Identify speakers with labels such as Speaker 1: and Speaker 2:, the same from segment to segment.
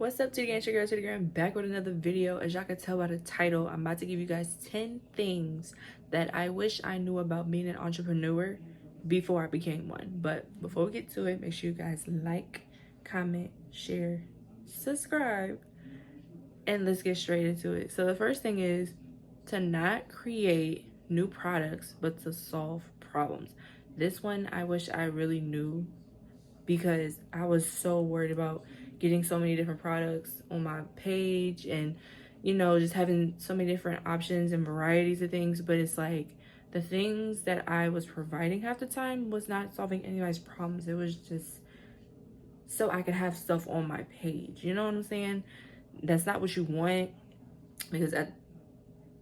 Speaker 1: What's up, Titty Gang? It's your girl, Titty Gang, back with another video. As y'all can tell by the title, I'm about to give you guys 10 things that I wish I knew about being an entrepreneur before I became one. But before we get to it, make sure you guys like, comment, share, subscribe, and let's get straight into it. So the first thing is to not create new products, but to solve problems. This one I wish I really knew because I was so worried about getting so many different products on my page and, just having so many different options and varieties of things. But it's like the things that I was providing half the time was not solving anybody's problems. It was just so I could have stuff on my page. You know what I'm saying? That's not what you want, because at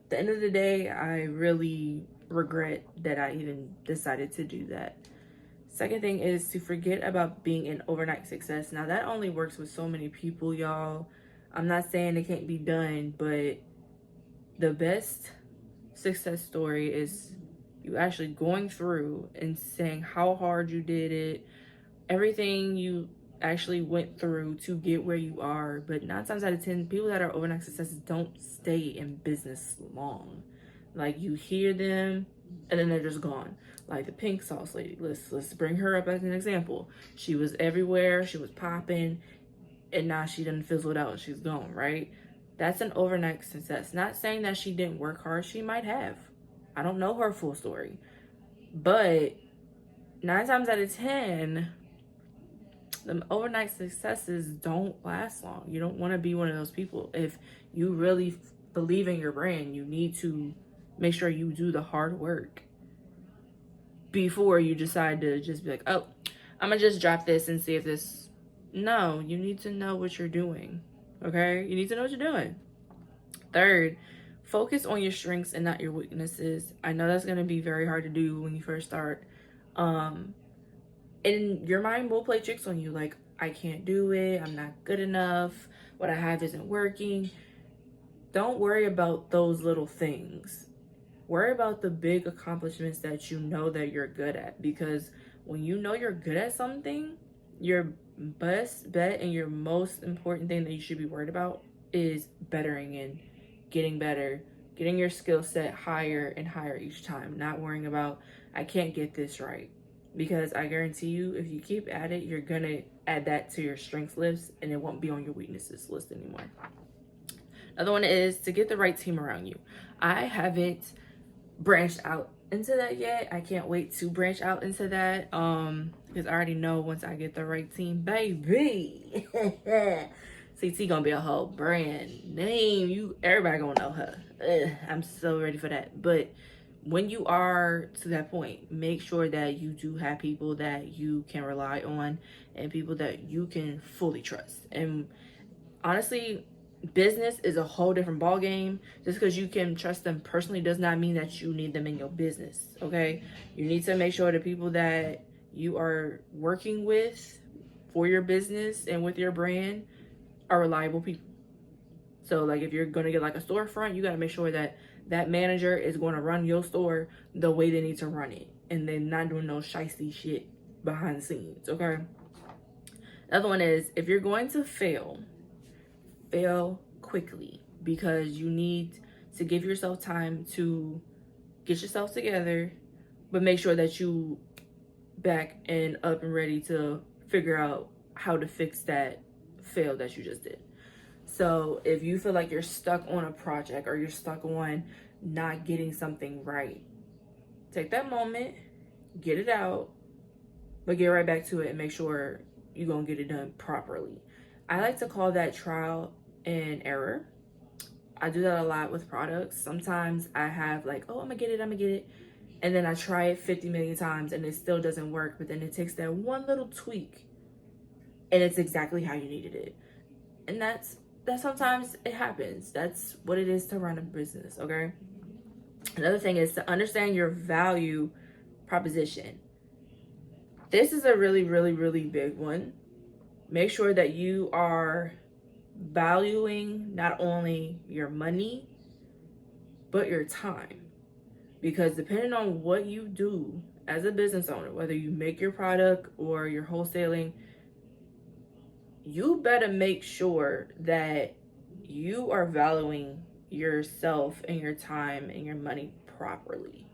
Speaker 1: the end of the day, I really regret that I even decided to do that. Second thing is to forget about being an overnight success. Now, that only works with so many people, y'all. I'm not saying it can't be done, but the best success story is you actually going through and saying how hard you did it, everything you actually went through to get where you are. But 9 times out of 10, people that are overnight successes don't stay in business long. Like, you hear them and then they're just gone. Like the pink sauce lady, let's bring her up as an example. She was everywhere, she was popping, and now she done fizzled out, she's gone, right? That's an overnight success. Not saying that she didn't work hard, she might have. I don't know her full story. But 9 times out of 10, the overnight successes don't last long. You don't want to be one of those people. If you really believe in your brand, you need to make sure you do the hard work before you decide to just be like, oh, I'm gonna just drop this and see if this. No, you need to know what you're doing. Okay, you need to know what you're doing. Third, focus on your strengths and not your weaknesses. I know that's gonna be very hard to do when you first start. And your mind will play tricks on you, like, I can't do it, I'm not good enough, what I have isn't working. Don't worry about those little things. Worry about the big accomplishments that you know that you're good at, because when you know you're good at something, your best bet and your most important thing that you should be worried about is bettering and getting better, getting your skill set higher and higher each time, not worrying about, I can't get this right. Because I guarantee you, if you keep at it, you're gonna add that to your strengths list and it won't be on your weaknesses list anymore. Another one is to get the right team around you. I haven't branched out into that yet. I can't wait to branch out into that, because I already know once I get the right team, baby, CT gonna be a whole brand name. Everybody gonna know her. I'm so ready for that. But when you are to that point, make sure that you do have people that you can rely on and people that you can fully trust. And honestly, business is a whole different ball game. Just because you can trust them personally does not mean that you need them in your business. Okay, you need to make sure the people that you are working with for your business and with your brand are reliable people. So, like, if you're gonna get like a storefront, you gotta make sure that that manager is going to run your store the way they need to run it, and then not doing no shicey shit behind the scenes. Okay. Another one is, if you're going to fail quickly, because you need to give yourself time to get yourself together, but make sure that you back and up and ready to figure out how to fix that fail that you just did. So if you feel like you're stuck on a project or you're stuck on not getting something right, take that moment, get it out, but get right back to it and make sure you're gonna get it done properly. I like to call that trial and error. I do that a lot with products. Sometimes I have like, oh, I'm gonna get it. And then I try it 50 million times and it still doesn't work. But then it takes that one little tweak and it's exactly how you needed it. And that sometimes it happens. That's what it is to run a business, okay? Another thing is to understand your value proposition. This is a really, really, really big one. Make sure that you are valuing not only your money, but your time. Because depending on what you do as a business owner, whether you make your product or you're wholesaling, you better make sure that you are valuing yourself and your time and your money properly.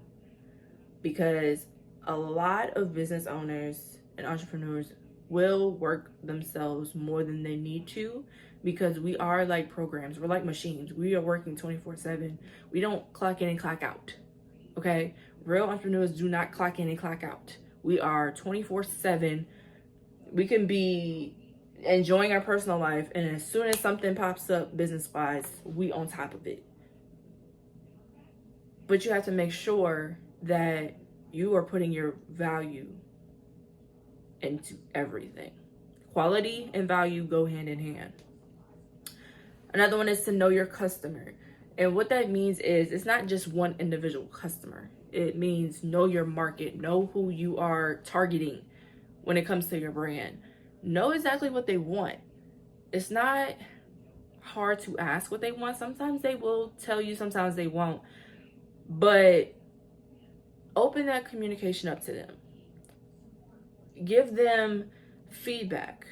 Speaker 1: Because a lot of business owners and entrepreneurs will work themselves more than they need to, because we are like programs. We're like machines. We are working 24/7. We don't clock in and clock out. Okay? Real entrepreneurs do not clock in and clock out. We are 24/7. We can be enjoying our personal life, and as soon as something pops up business wise, we on top of it. But you have to make sure that you are putting your value into everything. Quality and value go hand in hand. Another one is to know your customer. And what that means is, it's not just one individual customer. It means know your market, know who you are targeting when it comes to your brand. Know exactly what they want. It's not hard to ask what they want. Sometimes they will tell you, sometimes they won't. But open that communication up to them. Give them feedback.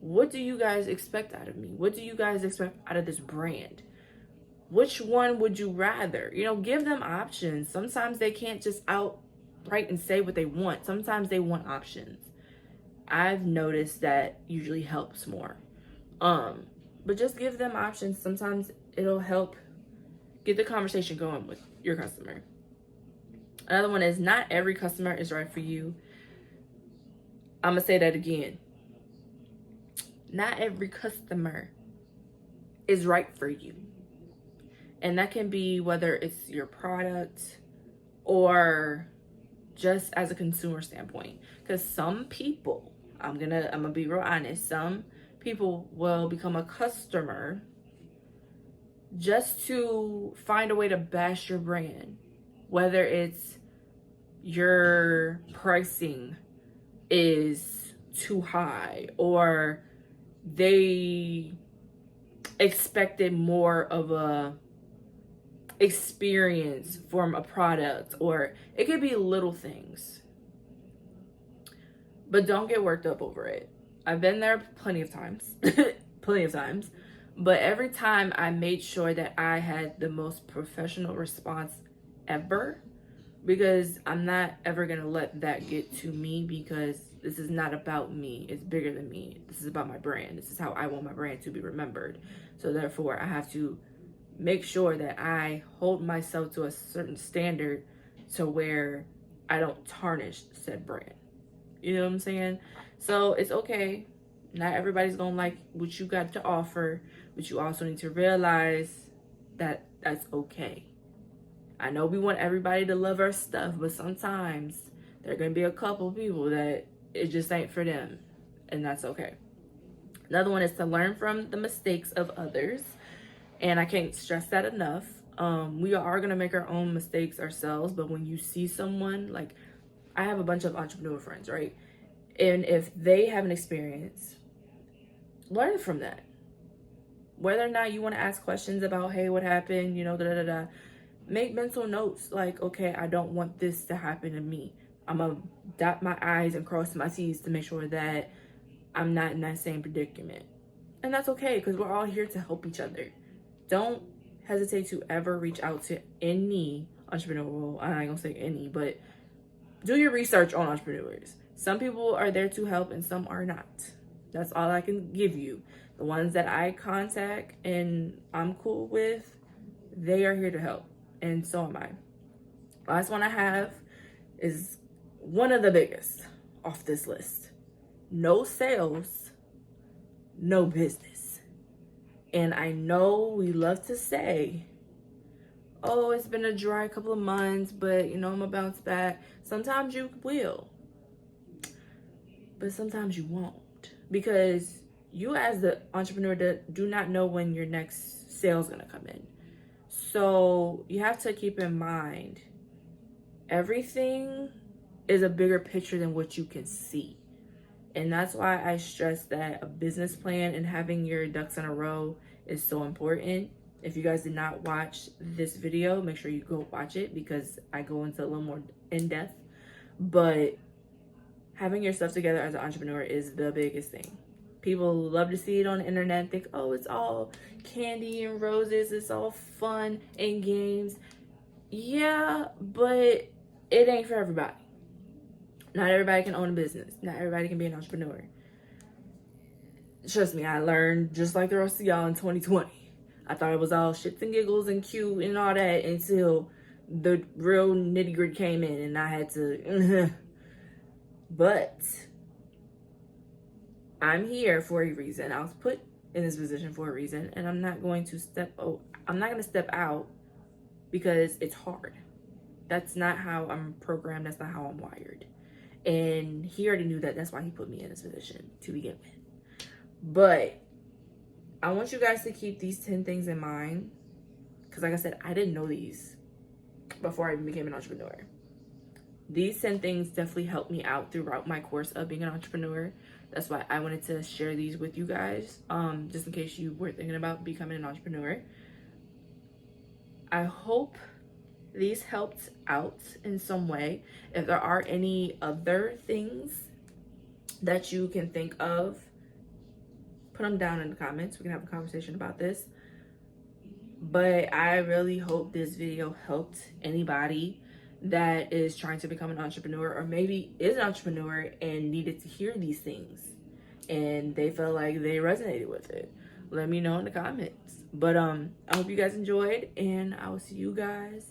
Speaker 1: What do you guys expect out of me? What do you guys expect out of this brand? Which one would you rather? You know, give them options. Sometimes they can't just outright and say what they want. Sometimes they want options. I've noticed that usually helps more. But just give them options. Sometimes it'll help get the conversation going with your customer. Another one is, not every customer is right for you. I'm going to say that again. Not every customer is right for you. And that can be whether it's your product or just as a consumer standpoint. Because some people, I'm gonna be real honest, some people will become a customer just to find a way to bash your brand. Whether it's your pricing is too high, or they expected more of a experience from a product, or it could be little things. But don't get worked up over it. I've been there plenty of times. Plenty of times. But every time I made sure that I had the most professional response ever, because I'm not ever going to let that get to me, because this is not about me. It's bigger than me. This is about my brand. This is how I want my brand to be remembered. So therefore, I have to make sure that I hold myself to a certain standard to where I don't tarnish said brand. You know what I'm saying? So it's okay. Not everybody's going to like what you got to offer, but you also need to realize that that's okay. I know we want everybody to love our stuff, but sometimes there are going to be a couple people that it just ain't for them, and that's okay. Another one is to learn from the mistakes of others, and I can't stress that enough. We are going to make our own mistakes ourselves, but when you see someone, like, I have a bunch of entrepreneur friends, right? And if they have an experience, learn from that. Whether or not you want to ask questions about, hey, what happened, you know, make mental notes, like, okay, I don't want this to happen to me. I'm going to dot my I's and cross my T's to make sure that I'm not in that same predicament. And that's okay, because we're all here to help each other. Don't hesitate to ever reach out to any entrepreneur. Well, I'm not going to say any, but do your research on entrepreneurs. Some people are there to help and some are not. That's all I can give you. The ones that I contact and I'm cool with, they are here to help. And so am I. Last one I have is one of the biggest off this list. No sales, no business. And I know we love to say, oh, it's been a dry couple of months, but you know, I'm gonna bounce back. Sometimes you will, but sometimes you won't, because you as the entrepreneur do not know when your next sale is gonna come in. So you have to keep in mind, everything is a bigger picture than what you can see. And that's why I stress that a business plan and having your ducks in a row is so important. If you guys did not watch this video, make sure you go watch it, because I go into a little more in depth. But having your stuff together as an entrepreneur is the biggest thing. People love to see it on the internet and think, oh, it's all candy and roses, it's all fun and games. Yeah, but it ain't for everybody. Not everybody can own a business. Not everybody can be an entrepreneur. Trust me, I learned just like the rest of y'all in 2020. I thought it was all shits and giggles and cute and all that until the real nitty gritty came in and I had to. But I'm here for a reason. I was put in this position for a reason, and I'm not going to step out because it's hard. That's not how I'm programmed. That's not how I'm wired. And he already knew that. That's why he put me in this position to begin with. But I want you guys to keep these 10 things in mind. Because like I said, I didn't know these before I even became an entrepreneur. These 10 things definitely helped me out throughout my course of being an entrepreneur. That's why I wanted to share these with you guys. Just in case you were thinking about becoming an entrepreneur. I hope these helped out in some way. If there are any other things that you can think of, put them down in the comments. We can have a conversation about this. But I really hope this video helped anybody that is trying to become an entrepreneur, or maybe is an entrepreneur and needed to hear these things and they felt like they resonated with it. Let me know in the comments. But I hope you guys enjoyed, and I will see you guys